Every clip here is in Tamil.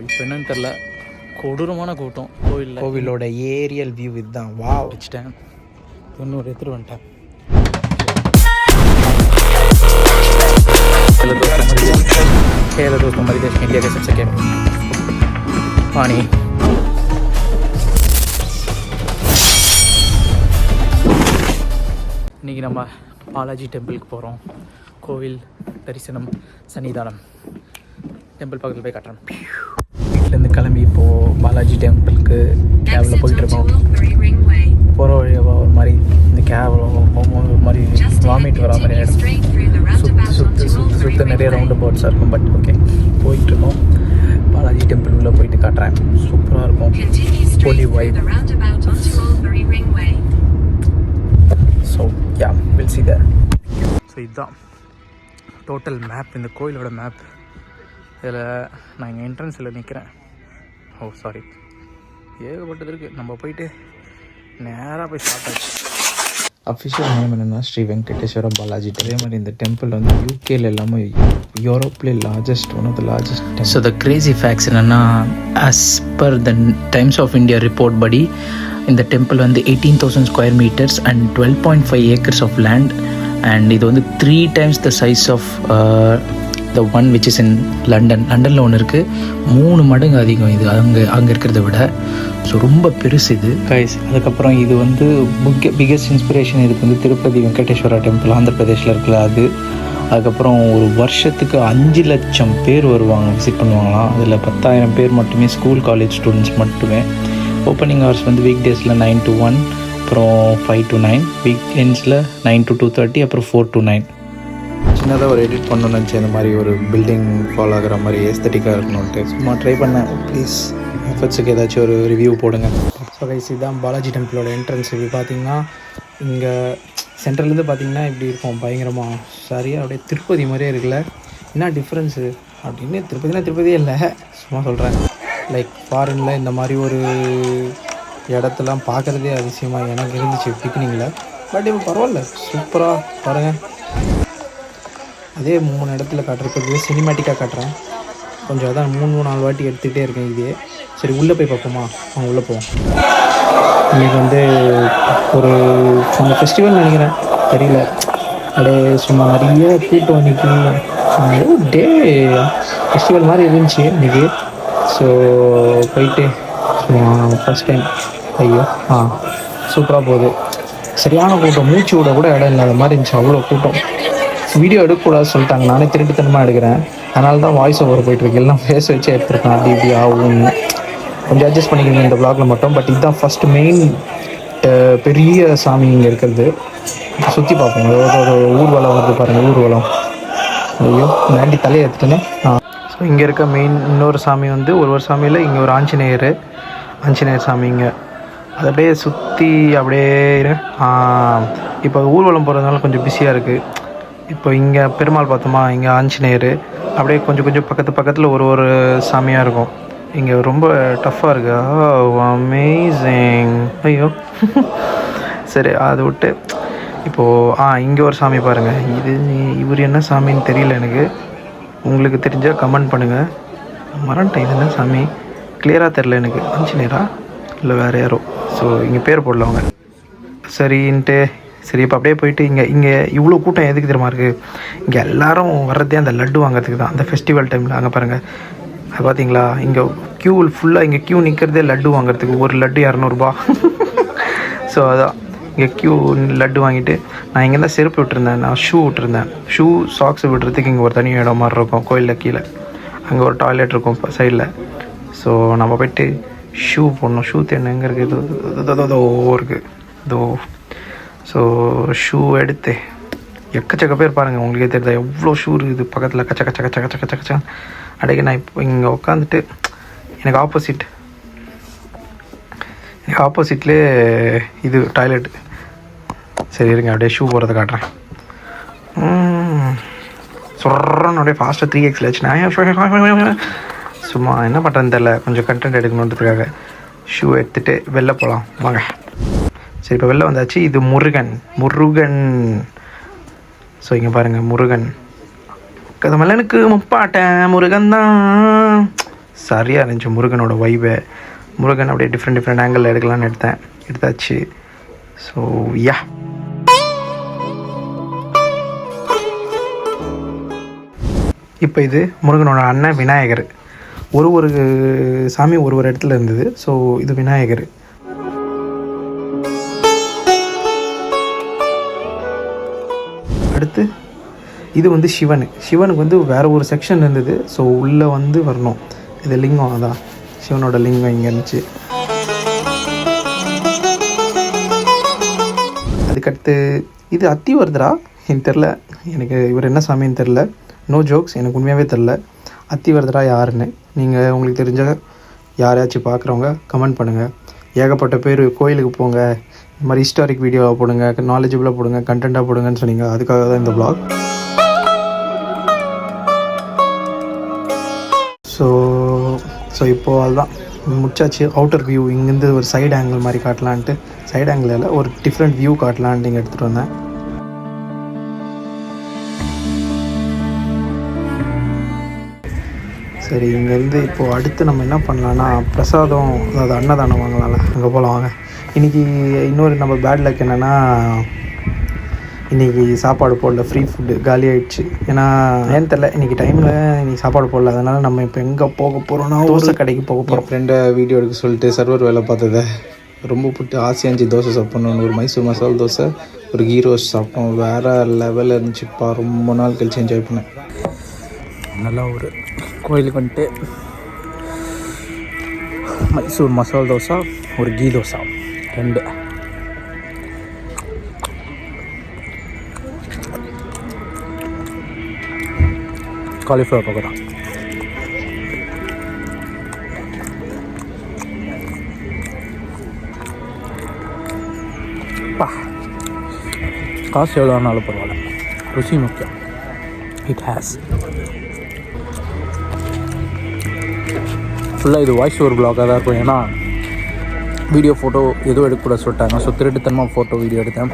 இப்போ என்னன்னு தெரில, கொடூரமான கூட்டம் கோவிலோட ஏரியல் வியூ இதுதான். வா வச்சுட்டேன், இன்னொரு எடுத்துகிட்டு வந்துட்டேன். दोस्तों हमारी देश इंडिया के सबसे क्या पानी இன்றைக்கி நம்ம பாலாஜி டெம்பிளுக்கு போகிறோம். கோவில் தரிசனம், சன்னிதானம். டெம்பிள் பக்கத்தில் போய் காட்டுறோம். வீட்டிலேருந்து கிளம்பி இப்போது பாலாஜி டெம்பிளுக்கு கேபில் போயிட்டுருக்கோம். போகிற வழியாக ஒரு மாதிரி இந்த கேபில் போகும்போது ஒரு மாதிரி வாமிட் வரா மாதிரி ஆகிடும். சுற்று நிறைய ரவுண்டு போர்ட்ஸாக இருக்கும். பட் ஓகே, போயிட்டுருக்கோம். பாலாஜி டெம்பிள் உள்ளே போயிட்டு காட்டுறேன். சூப்பராக இருக்கும். Holy vibe. So yeah, will see there. So இதுதான் டோட்டல் மேப், இந்த கோயிலோட மேப். இதில் நான் இங்கே என்ட்ரன்ஸில் நிற்கிறேன். ஓ சாரி, ஏகப்பட்டது இருக்குது. நம்ம போயிட்டு நேராக போய் சாப்பிட்டாச்சு. அஃபிஷியல் நேம் என்னென்னா ஸ்ரீ வெங்கடேஸ்வர பாலாஜி. அதே மாதிரி இந்த டெம்பிள் வந்து யூகேல எல்லாமே யூரோப்லேயே one of the largest. So the crazy facts என்னென்னா, as per the Times of India report படி இந்த டெம்பிள் வந்து 18,000 square metres and 12.5 acres of land. And இது வந்து 3 times the size of the one which is in லண்டனில் ஒன்று இருக்குது. 3 மடங்கு அதிகம் இது அங்கே இருக்கிறத விட. ஸோ ரொம்ப பெருசு இது கைஸ். அதுக்கப்புறம் இது வந்து பிக்கெஸ்ட் இன்ஸ்பிரேஷன் இதுக்கு வந்து திருப்பதி வெங்கடேஸ்வரா டெம்பிள் ஆந்திர பிரதேஷில் இருக்கிற அது. அதுக்கப்புறம் ஒரு வருஷத்துக்கு 5 லட்சம் பேர் வருவாங்க, விசிட் பண்ணுவாங்களாம். அதில் 10,000 பேர் மட்டுமே ஸ்கூல் காலேஜ் ஸ்டூடெண்ட்ஸ் மட்டுமே. ஓப்பனிங் ஹவர்ஸ் வந்து வீக் டேஸில் 9 to 1, அப்புறம் 5 to 9, வீக் எண்ட்ஸில் 9 to 2:30, அப்புறம் 4 to 9. சின்னதாக ஒரு எடிட் பண்ணணும்னு நினச்சி இந்த மாதிரி ஒரு பில்டிங் ஃபாலோ ஆகிற மாதிரி எஸ்தட்டிக்காக இருக்கணும்ன்ட்டு சும்மா ட்ரை பண்ணேன். ப்ளீஸ் எஃபர்ட்ஸுக்கு ஏதாச்சும் ஒரு ரிவ்யூ போடுங்க. ஸோ கைஸ், இதுதான் பாலாஜி டெம்பிளோட என்ட்ரன்ஸ். இப்படி பார்த்தீங்கன்னா இங்கே சென்ட்ரல்லேருந்து பார்த்தீங்கன்னா இப்படி இருக்கும் பயங்கரமாக. சரியாக அப்படியே திருப்பதி மாதிரியே இருக்குல்ல. என்ன டிஃப்ரென்ஸு அப்படின்னு, திருப்பதியே இல்லை, சும்மா சொல்கிறேன். லைக் ஃபாரினில் இந்த மாதிரி ஒரு இடத்தெல்லாம் பார்க்குறதே அதிசயமாக எனக்கு இருந்துச்சு பிகினிங்கில். பட் இப்போ பரவாயில்ல, சூப்பராக பாருங்கள். அதே 3 இடத்துல காட்டுறதுக்கு சினிமேட்டிக்காக காட்டுறேன். கொஞ்சம் அதான் 3-4 வாட்டி எடுத்துகிட்டே இருக்கேன் இதே. சரி, உள்ளே போய் பார்ப்போமா? அவங்க உள்ளே போவோம். இன்றைக்கி வந்து ஒரு அந்த ஃபெஸ்டிவல் நினைக்கிறேன், தெரியல. அப்படியே சும்மா நிறைய கூட்டம் இன்றைக்கி டே ஃபெஸ்டிவல் மாதிரி இருந்துச்சு இன்றைக்கி. ஸோ போயிட்டு ஃபஸ்ட் டைம் ஐயோ சூப்பராக போகுது. சரியான கூட்டம், மூச்சு விட கூட இடம் இல்லாத மாதிரி இருந்துச்சு. அவ்வளோ கூட்டம். வீடியோ எடுக்கக்கூடாது சொல்லிட்டாங்க. நானே திருட்டுத்தனமாக எடுக்கிறேன். அதனால தான் வாய்ஸ் ஓவர் போயிட்டுருக்கு. எல்லாம் ஃபேஸ் வச்சு எடுத்துருக்கேன். அப்படி இப்படி ஆகும், கொஞ்சம் அட்ஜஸ்ட் பண்ணிக்கிறேன் இந்த வ்ளாகில் மட்டும். பட் இதுதான் ஃபஸ்ட்டு மெயின் பெரிய சாமி இங்கே இருக்கிறது. சுற்றி பார்ப்போம். ஒரு ஊர்வலம் வருது பாருங்கள், ஊர்வலம். ஐயோ, நாண்டி தலையை எடுத்துட்டேனே. ஸோ இங்கே இருக்க மெயின் இன்னொரு சாமி வந்து ஒரு சாமியில் இங்கே ஒரு ஆஞ்சநேயர் சாமி. இங்கே அது அப்படியே சுற்றி அப்படியே இப்போ ஊர்வலம் போகிறதுனால கொஞ்சம் பிஸியாக இருக்குது. இப்போ இங்கே பெருமாள் பார்த்தோமா, இங்கே ஆஞ்சநேயர், அப்படியே கொஞ்சம் பக்கத்தில் ஒரு சாமியாக இருக்கும். இங்கே ரொம்ப டஃப்பாக இருக்குது. அமேசிங். ஐயோ சரி, அதை விட்டு இப்போது இங்கே ஒரு சாமி பாருங்கள். இவர் என்ன சாமின்னு தெரியல எனக்கு. உங்களுக்கு தெரிஞ்சால் கமெண்ட் பண்ணுங்கள். மறந்துட்டேன், இது என்ன சாமி கிளியராக தெரில எனக்கு. ஆஞ்சநேயரா இல்லை வேறு யாரோ. ஸோ இங்கே பேர் போடல அவங்க. சரின்ட்டு சரி, இப்போ அப்படியே போயிட்டு இங்கே இவ்வளோ கூட்டம் எதுக்கு தெரியுமா இருக்குது? இங்கே எல்லோரும் வர்றதே அந்த லட்டு வாங்கிறதுக்கு தான், அந்த ஃபெஸ்டிவல் டைமில். அங்கே பாருங்கள், அது பார்த்தீங்களா? இங்கே ஃபுல்லாக இங்கே க்யூ நிற்கிறதே லட்டு வாங்குறதுக்கு. ஒரு லட்டு 200 ஸோ அதான் இங்கே லட்டு வாங்கிட்டு நான் இங்கே தான் செருப்பு விட்டுருந்தேன். நான் ஷூ விட்டுருந்தேன். சாக்ஸ் விடுறதுக்கு இங்கே ஒரு தனி இடம் மாதிரி இருக்கும் கோயிலில் கீழே. அங்கே ஒரு டாய்லெட் இருக்கும் சைடில். ஸோ நம்ம போய்ட்டு ஷூ போடணும். ஷூ தேடணும். எங்கே இருக்குது? இதோ. ஸோ ஷூ எடுத்து எக்கச்சக்க பேர் பாருங்கள், உங்களுக்கே தெரியுதா எவ்வளோ ஷூ இருக்குது பக்கத்தில். கச்ச அடைக்க. நான் இப்போ இங்கே உட்காந்துட்டு எனக்கு ஆப்போசிட்லேயே இது டாய்லெட். சரி இருங்க, அப்படியே ஷூ போகிறத காட்டுறேன். சொல்கிறேன்னு அப்படியே ஃபாஸ்ட்டாக 3x ஆச்சு. சும்மா என்ன பண்ணுறேன்னு தெரில, கொஞ்சம் கண்டென்ட் எடுக்கணுன்றதுக்காக ஷூ எடுத்துகிட்டு வெளில போகலாம் வாங்க. சரி, இப்போ வெளில வந்தாச்சு. இது முருகன். ஸோ இங்கே பாருங்கள், முருகன். கதமல்லனுக்கு முப்பாட்டேன் முருகன் தான். சரியாக இருந்துச்சு முருகனோட வைபை. முருகன் அப்படியே டிஃப்ரெண்ட் ஆங்கிளில் எடுக்கலான்னு எடுத்தாச்சு. ஸோ யா, இப்போ இது முருகனோட அண்ணன் விநாயகர். ஒரு சாமி ஒரு இடத்துல இருந்தது. ஸோ இது விநாயகர். அடுத்து இது வந்து சிவனுக்கு வந்து வேறு ஒரு செக்ஷன் இருந்தது. ஸோ உள்ளே வந்து வரணும். இது லிங்கம், அதான் சிவனோட லிங்கம் இங்கே இருந்துச்சு. அதுக்கடுத்து இது அத்திவர்தரா எனக்கு தெரில, எனக்கு இவர் என்ன சாமின்னு தெரில. நோ ஜோக்ஸ், எனக்கு உண்மையாகவே தெரில அத்திவர்தரா யாருன்னு. நீங்கள் உங்களுக்கு தெரிஞ்ச யாரையாச்சும் பார்க்குறவங்க கமெண்ட் பண்ணுங்கள். ஏகப்பட்ட பேர் கோயிலுக்கு போங்க, இந்த மாதிரி ஹிஸ்டாரிக் வீடியோவாக போடுங்க, நாலேஜபிளாக போடுங்க, கண்டென்ட்டாக போடுங்கன்னு சொன்னீங்க. அதுக்காக தான் இந்த vlog. ஸோ இப்போது அதுதான் முடிச்சாச்சு. அவுட்டர் வியூ இங்கேருந்து ஒரு சைடு ஆங்கிள் மாதிரி காட்டலான்ட்டு, சைடு ஆங்கிளில் ஒரு டிஃப்ரெண்ட் வியூ காட்டலான்ட்டு இங்கே எடுத்துகிட்டு வந்தேன். சரி, இங்கேருந்து இப்போது அடுத்து நம்ம என்ன பண்ணலான்னா பிரசாதம், அதாவது அன்னதானம் வாங்கலாம்ல, அங்கே போகலாம் வாங்க. இன்றைக்கி இன்னொரு நம்ம பேட் லக் என்னென்னா, இன்றைக்கி சாப்பாடு போடல, ஃப்ரீ ஃபுட்டு காலி ஆகிடுச்சு. ஏன்னா ஏன்னு தெரில, இன்றைக்கி டைமில் இன்றைக்கி சாப்பாடு போடல. அதனால் நம்ம இப்போ எங்கே போக போகிறோன்னா தோசை கடைக்கு போக போகிறோம். ஃப்ரெண்டை வீடியோ எடுக்க சொல்லிட்டு சர்வர் வேலை பார்த்ததை ரொம்ப பிடிச்சி ஆசையாஞ்சி தோசை சாப்பிட்ணுன்னு ஒரு மைசூர் மசாலா தோசை, ஒரு கீ ரோஸ்ட் சாப்பிட்டோம். வேறு லெவலில் இருந்துச்சுப்பா. ரொம்ப நாள் கழிச்சு என்ஜாய் பண்ணேன். நல்லா ஒரு கோயிலுக்கு வந்துட்டு மைசூர் மசாலா தோசை, ஒரு கீ தோசை 2. காலிஃப்ளவர் பக்கோடா. காசு எவ்வளோ ஆனாலும் பரவாயில்ல, ருசி முக்கியம். இட் ஹேஸ் ஃபுல்லாக இது வாய்ஸ் ஓவர் ப்ளாகாக தான் இருக்கும். ஏன்னா வீடியோ ஃபோட்டோ எதுவும் எடுக்கக்கூட சொல்லிட்டாங்க. ஸோ திருட்டுத்தனமாக ஃபோட்டோ வீடியோ எடுத்தேன்.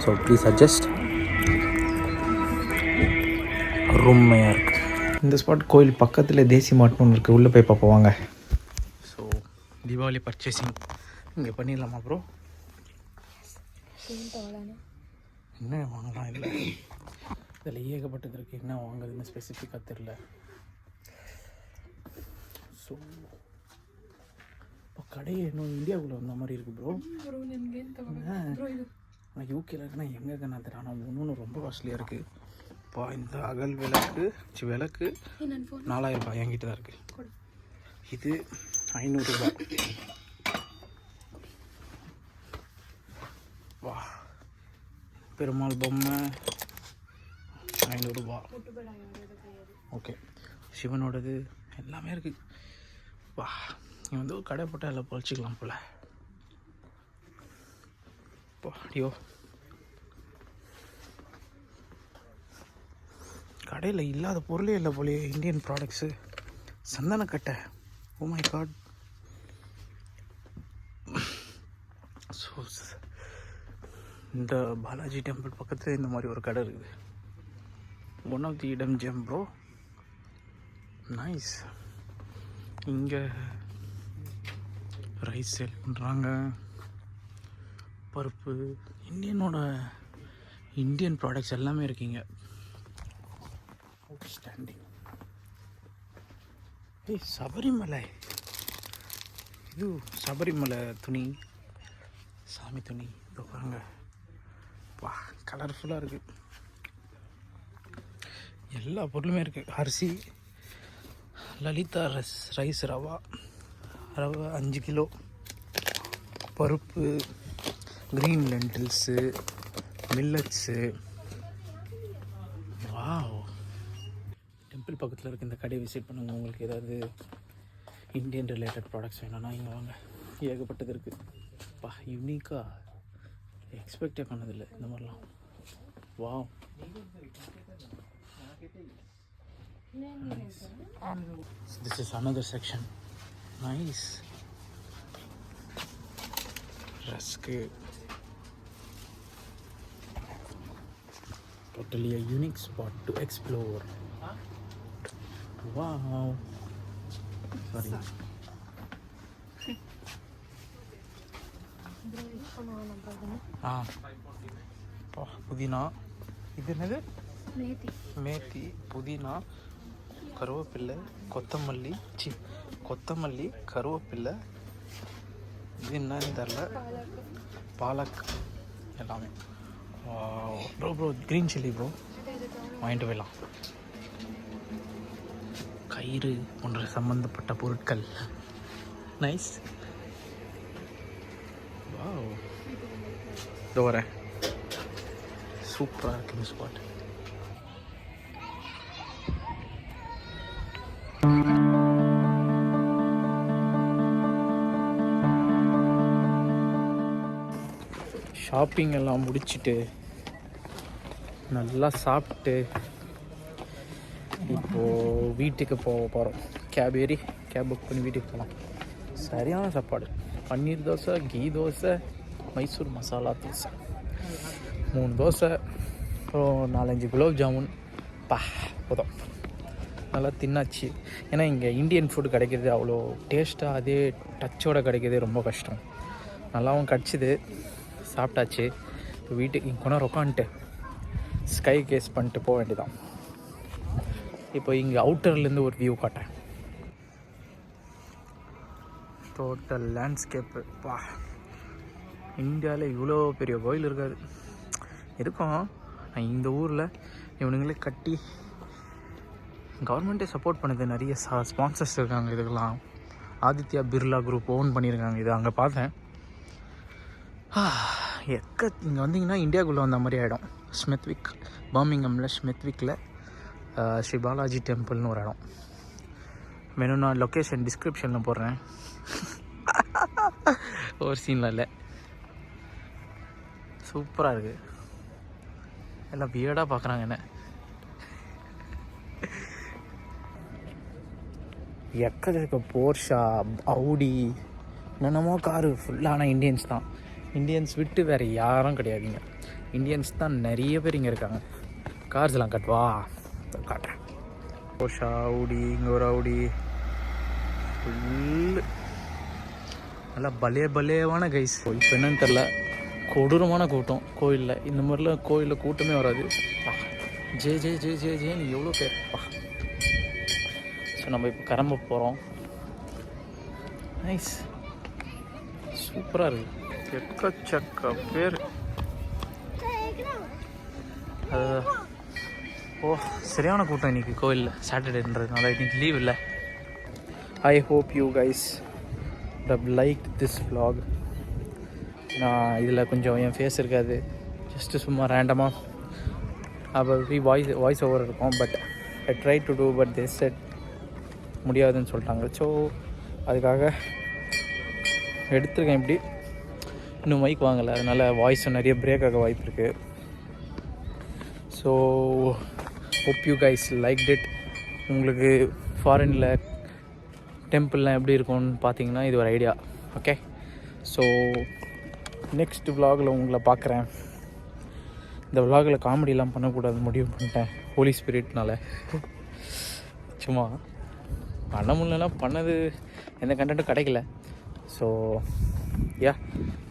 So please adjust. ரொம்பயாக இருக்குது இந்த ஸ்பாட். கோயில் பக்கத்தில் தேசி மாட்டுன்னு இருக்குது, உள்ளே போய் பார்ப்போம் வாங்க. ஸோ தீபாவளி பர்ச்சேசிங் இங்கே பண்ணிடலாமா ப்ரோ? என்ன வாங்கலாம்? இல்லை, இதில் ஏகப்பட்டது இருக்குது. என்ன வாங்குறதுன்னு ஸ்பெசிஃபிக்காக தெரில. ஸோ இப்போ கடையை இன்னும் இந்தியாவுக்குள்ளே வந்த மாதிரி இருக்குது ப்ரோ. ஆனால் யூகேல இருக்குன்னா எங்கே இருக்குன்னா தெரியும். ஆனால் ஒன்று ரொம்ப காஸ்ட்லியாக இருக்குது. இப்போ இந்த அகல் விளக்கு 4000 ரூபாய் என்கிட்ட தான் இருக்குது. இது 500 ரூபாய். வா, பெருமாள் பொம்மை 500 ரூபாய். ஓகே, சிவனோடது எல்லாமே இருக்குது. வா, நீ வந்து ஒரு கடை போட்டால் எல்லாம் பொழிச்சிக்கலாம் போல். ஐயோ, கடையில் இல்லாத பொருளே இல்லை போலே. இந்தியன் ப்ராடக்ட்ஸு, சந்தனக்கட்டை, ஓ மை காட். ஸோ இந்த பாலாஜி டெம்பிள் பக்கத்தில் இந்த மாதிரி ஒரு கடை இருக்குது. ஒன் ஆஃப் தி இடம் ஜெம் ப்ரோ, நைஸ். இங்கே ரைஸ் சேல் பண்ணுறாங்க, பருப்பு, இந்தியன் ப்ராடக்ட்ஸ் எல்லாமே இருக்கீங்க. அவுட்ஸ்டாண்டிங். சபரிமலை, இது சபரிமலை துணி, சாமி துணி. இப்போ பாருங்க, வா, கலர்ஃபுல்லாக இருக்குது. எல்லா பொருளுமே இருக்குது. அரிசி, லலிதா ரைஸ் ரவா 5 கிலோ, பருப்பு, க்ரீன் லென்டில்ஸு, மில்லட்ஸு. வாவ், டெம்பிள் பக்கத்தில் இருக்க இந்த கடையை விசிட் பண்ணுங்கள். உங்களுக்கு ஏதாவது இந்தியன் ரிலேட்டட் ப்ராடக்ட்ஸ் வேணும்னா இங்கே வாங்க. ஏகப்பட்டது இருக்குது. பா, யூனிக்காக எக்ஸ்பெக்டே பண்ணதில்லை இந்த மாதிரிலாம். Wow, nice. This is another section. Nice. Rusk. Totally a unique spot to explore. Wow. Sorry. புதினா, இது என்னது? மேத்தி, புதினா, கருவேப்பில்லை, கொத்தமல்லி, கருவேப்பில்லை, இது என்னன்னு தெரில, பாலக் எல்லாமே. ப்ரோ க்ரீன் சில்லி ப்ரோ வாங்கிட்டு போயிடலாம். கயிறு போன்ற சம்மந்தப்பட்ட பொருட்கள். நைஸ். வாவ், இதோ வரேன். சூப்பராக இருக்குது இந்த ஸ்பாட். ஷாப்பிங் எல்லாம் முடிச்சுட்டு நல்லா சாப்பிட்டு இப்போது வீட்டுக்கு போகிறோம். கேப் புக் பண்ணி வீட்டுக்கு போகலாம். சரியான சாப்பாடு. பன்னீர் தோசை, கீ தோசை, மைசூர் மசாலா தோசை, 3 தோசை, அப்புறம் 4-5 குலோப் ஜாமுன். போதும், நல்லா தின்னாச்சு. ஏன்னா இங்கே இந்தியன் ஃபுட் கிடைக்கிறது அவ்வளோ டேஸ்ட்டாக அதே டச்சோடு கிடைக்கிறது ரொம்ப கஷ்டம். நல்லாவும் கிடச்சிது, சாப்பிட்டாச்சு. இப்போ வீட்டுக்கு இங்கே கொண்டு உட்காந்துட்டு ஸ்கை கேஸ் பண்ணிட்டு போக வேண்டியதான். இப்போ இங்கே அவுட்டர்லேருந்து ஒரு வியூ காட்டேன். Total landscape. இந்தியாவில் இவ்வளோ பெரிய கோயில் இருக்காது, இருக்கும். இந்த ஊரில் இவனுங்களே கட்டி கவர்மெண்ட்டே சப்போர்ட் பண்ணுது. நிறைய ஸ்பான்சர்ஸ் இருக்காங்க இதுக்கெல்லாம். ஆதித்யா பிர்லா குரூப் ஓன் பண்ணியிருக்காங்க இது. அங்கே பார்த்தேன். இங்கே வந்தீங்கன்னா இந்தியாவுக்குள்ளே வந்த மாதிரி ஆகிடும். ஸ்மித்விக், பர்மிங்கமில் ஸ்மித்விக்கில் ஸ்ரீ பாலாஜி டெம்பிள்னு ஒரு இடம். வேணும்னா லொக்கேஷன் டிஸ்கிரிப்ஷனில் போடுறேன். ஒரு சீனில் இல்லை, சூப்பராக இருக்குது. எல்லாம் வியர்டாக பார்க்குறாங்க என்ன. எக்கச்சக்க போர்ஷா, அவுடி, என்னென்னமோ காரு ஃபுல்லான இந்தியன்ஸ் தான். இந்தியன்ஸ் விட்டு வேறு யாரும் கிடையாதுங்க. இந்தியன்ஸ் தான் நிறைய பேர் இங்கே இருக்காங்க. கார்ஸ்லாம் காட்டுறேன். போர்ஷா, அவுடி, இங்கே ஒரு அவுடி, ஃபுல்லு நல்லா பலேவான கைஸ். இப்போ என்னன்னு தெரில, கொடூரமான கூட்டம் கோயிலில். இந்த மாதிரிலாம் கோயிலில் கூட்டமே வராது. ஜேன்னு எவ்வளோ பேர். ஸோ நம்ம இப்போ கிளம்ப போகிறோம். நைஸ், சூப்பராக இருக்குது. எக்கச்சக்க பேர். சரியான கூட்டம் இன்றைக்கி கோயிலில். சாட்டர்டேன்றதுனால இன்றைக்கி லீவ் இல்லை. I hope you guys have liked this vlog. நான் இதில் கொஞ்சம் என் ஃபேஸ் இருக்காது, ஜஸ்ட்டு சும்மா ரேண்டமாக அப்போ வாய்ஸ் ஓவர் இருக்கும். But I try to do, but they said முடியாதுன்னு சொல்லிட்டாங்க. ஸோ அதுக்காக எடுத்துருக்கேன். இப்படி இன்னும் மைக் வாங்கலை, அதனால் வாய்ஸும் நிறைய பிரேக் ஆக வாய்ப்பு இருக்குது. So hope you guys liked it. உங்களுக்கு ஃபாரினில் டெம்பிள்லாம் எப்படி இருக்கும்னு பார்த்தீங்கன்னா இது ஒரு ஐடியா. ஓகே, ஸோ நெக்ஸ்ட் விலாகில் உங்களை பார்க்குறேன். இந்த விலாகில் காமெடியெலாம் பண்ணக்கூடாது முடிவு பண்ணிட்டேன், ஹோலி ஸ்பிரிட்னால. சும்மா பண்ண முடியலன்னா பண்ணது எந்த கண்டென்ட்டும் கிடைக்கல. ஸோ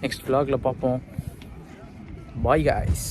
நெக்ஸ்ட் விலாகில் பார்ப்போம். Bye guys.